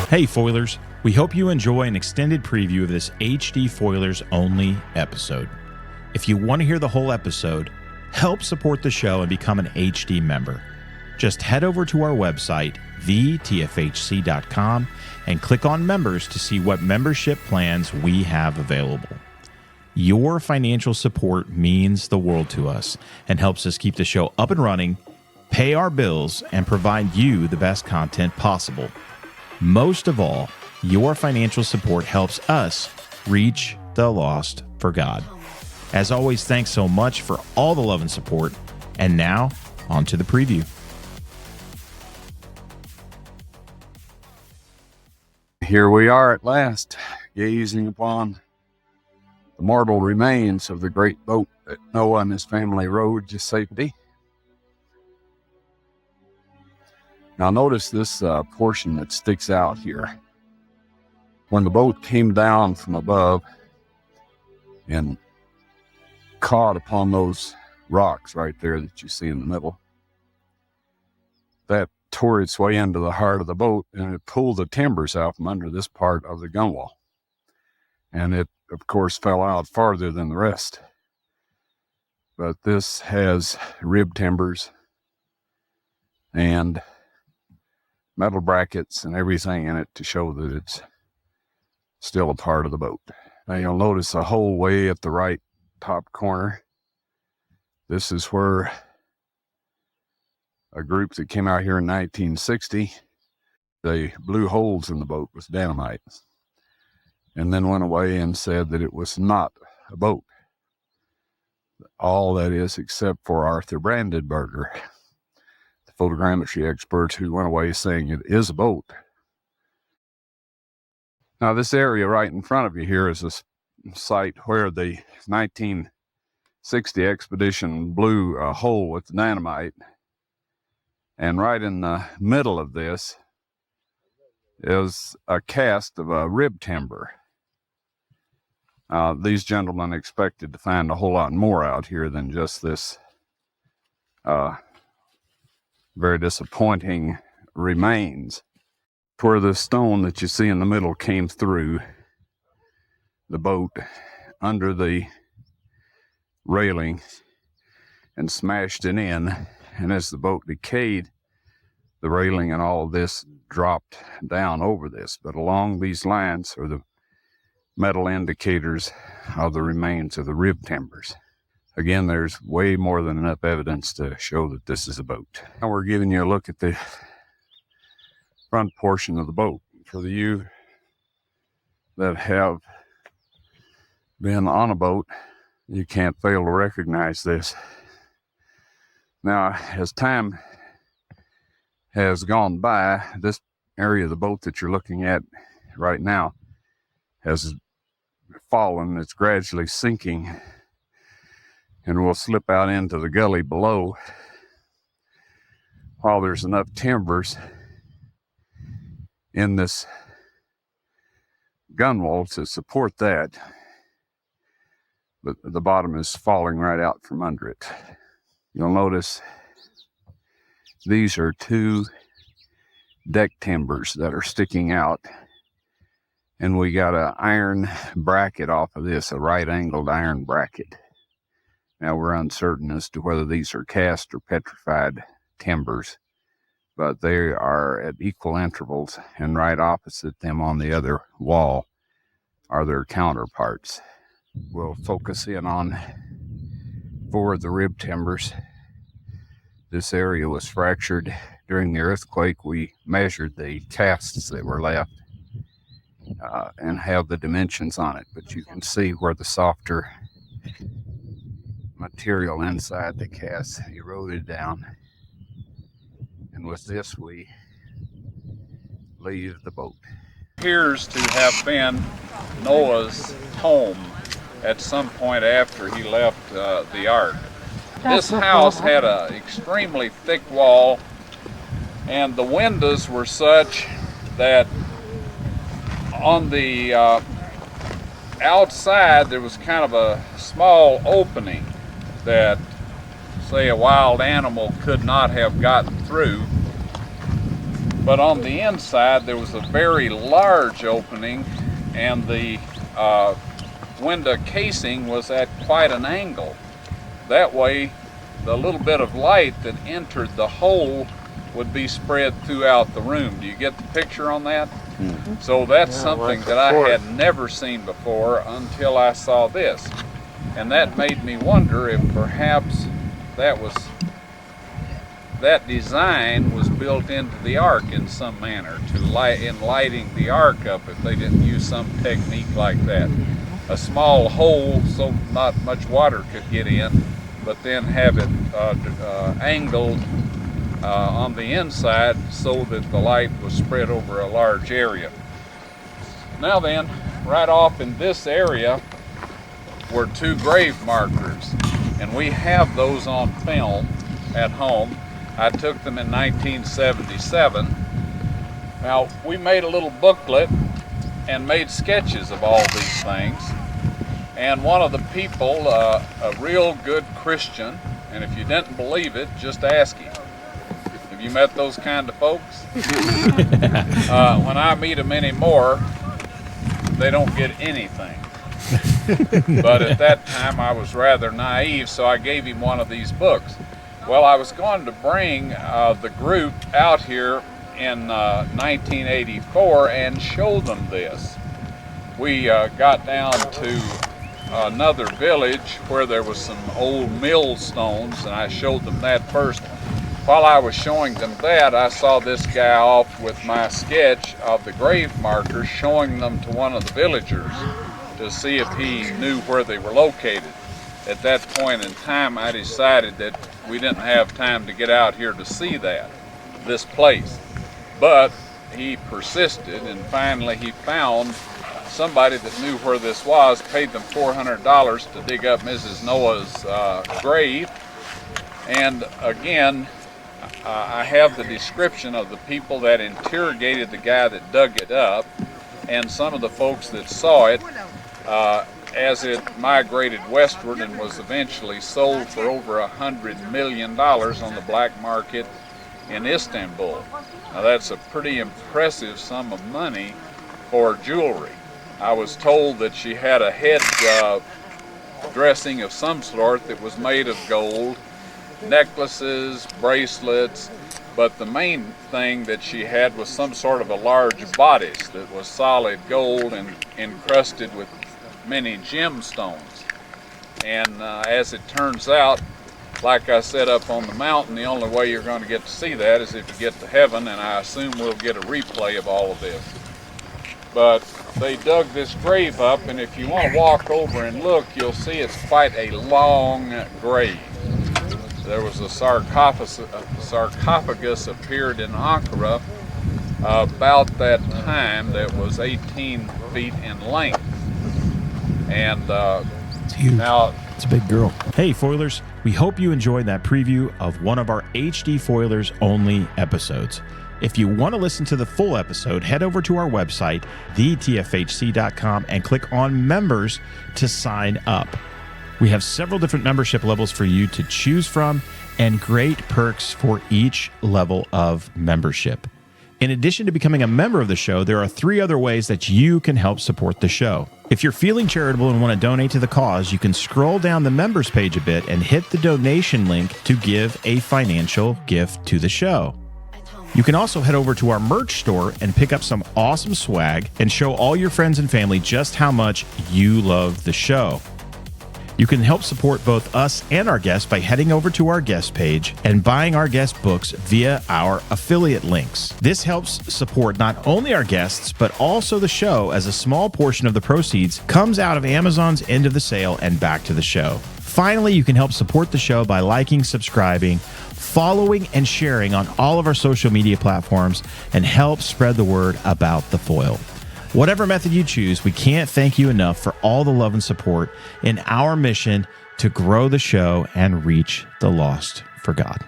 Hey foilers, we hope you enjoy an extended preview of this HD Foilers only episode. If you want to hear the whole episode, help support the show and become an HD member. Just head over to our website, thetfhc.com, and click on members to see what membership plans we have available. Your financial support means the world to us and helps us keep the show up and running, pay our bills, and provide you the best content possible. Most of all, your financial support helps us reach the lost for God. As always, thanks so much for all the love and support. And now, on to the preview. Here we are at last, gazing upon the mortal remains of the great boat that Noah and his family rowed to safety. Now notice this portion that sticks out here. When the boat came down from above and caught upon those rocks right there that you see in the middle, that tore its way into the heart of the boat, and it pulled the timbers out from under this part of the gunwale. And it, of course, fell out farther than the rest. But this has rib timbers and metal brackets and everything in it to show that it's still a part of the boat. Now you'll notice a hole way at the right top corner. This is where a group that came out here in 1960, they blew holes in the boat with dynamite and then went away and said that it was not a boat. All that is, except for Arthur Brandenburger, the photogrammetry expert, who went away saying it is a boat. Now this area right in front of you here is a site where the 1960 expedition blew a hole with dynamite. And right in the middle of this is a cast of a rib timber. These gentlemen expected to find a whole lot more out here than just this very disappointing remains. Where the stone that you see in the middle came through the boat under the railing and smashed it in. And as the boat decayed, the railing and all of this dropped down over this. But along these lines are the metal indicators of the remains of the rib timbers. Again, there's way more than enough evidence to show that this is a boat. Now we're giving you a look at the front portion of the boat. For you that have been on a boat, you can't fail to recognize this. Now, as time has gone by, this area of the boat that you're looking at right now has fallen. It's gradually sinking and will slip out into the gully below. While there's enough timbers in this gunwale to support that, but the bottom is falling right out from under it. You'll notice these are two deck timbers that are sticking out, and we got an iron bracket off of this, a right-angled iron bracket. Now we're uncertain as to whether these are cast or petrified timbers, but they are at equal intervals, and right opposite them on the other wall are their counterparts. We'll focus in on four of the rib timbers. This area was fractured during the earthquake. We measured the casts that were left and have the dimensions on it, but you can see where the softer material inside the cast eroded down. And with this, we leave the boat. Appears to have been Noah's home at some point after he left the ark. This house had an extremely thick wall, and the windows were such that on the outside there was kind of a small opening that, say, a wild animal could not have gotten through. But on the inside, there was a very large opening, and the window casing was at quite an angle. That way, the little bit of light that entered the hole would be spread throughout the room. Do you get the picture on that? Mm-hmm. So that's something that I had never seen before until I saw this. And that made me wonder if perhaps that design was built into the ark in some manner to lighting the ark up, if they didn't use some technique like that. A small hole so not much water could get in, but then have it angled on the inside so that the light was spread over a large area. Now then, right off in this area were 2 grave markers, and we have those on film at home. I took them in 1977. Now, we made a little booklet and made sketches of all these things. And one of the people, a real good Christian, and if you didn't believe it, just ask him. Have you met those kind of folks? When I meet them anymore, they don't get anything. But at that time, I was rather naive, so I gave him one of these books. Well, I was going to bring the group out here in 1984 and show them this. We got down to another village where there was some old millstones, and I showed them that first. While I was showing them that, I saw this guy off with my sketch of the grave markers, showing them to one of the villagers to see if he knew where they were located. At that point in time, I decided that we didn't have time to get out here to see this place. But he persisted, and finally he found somebody that knew where this was, paid them $400 to dig up Mrs. Noah's grave. And again, I have the description of the people that interrogated the guy that dug it up, and some of the folks that saw it as it migrated westward and was eventually sold for over $100 million on the black market in Istanbul. Now that's a pretty impressive sum of money for jewelry. I was told that she had a head dressing of some sort that was made of gold, necklaces, bracelets, but the main thing that she had was some sort of a large bodice that was solid gold and encrusted with many gemstones. And as it turns out, like I said up on the mountain, the only way you're going to get to see that is if you get to heaven, and I assume we'll get a replay of all of this. But they dug this grave up, and if you want to walk over and look, you'll see it's quite a long grave. There was a sarcophagus appeared in Ankara about that time that was 18 feet in length. And it's huge. Now it's a big girl. Hey, Foilers, we hope you enjoyed that preview of one of our HD Foilers only episodes. If you want to listen to the full episode, head over to our website, thetfhc.com, and click on Members to sign up. We have several different membership levels for you to choose from and great perks for each level of membership. In addition to becoming a member of the show, there are 3 other ways that you can help support the show. If you're feeling charitable and want to donate to the cause, you can scroll down the members page a bit and hit the donation link to give a financial gift to the show. You can also head over to our merch store and pick up some awesome swag and show all your friends and family just how much you love the show. You can help support both us and our guests by heading over to our guest page and buying our guest books via our affiliate links. This helps support not only our guests, but also the show, as a small portion of the proceeds comes out of Amazon's end of the sale and back to the show. Finally, you can help support the show by liking, subscribing, following, and sharing on all of our social media platforms, and help spread the word about the foil. Whatever method you choose, we can't thank you enough for all the love and support in our mission to grow the show and reach the lost for God.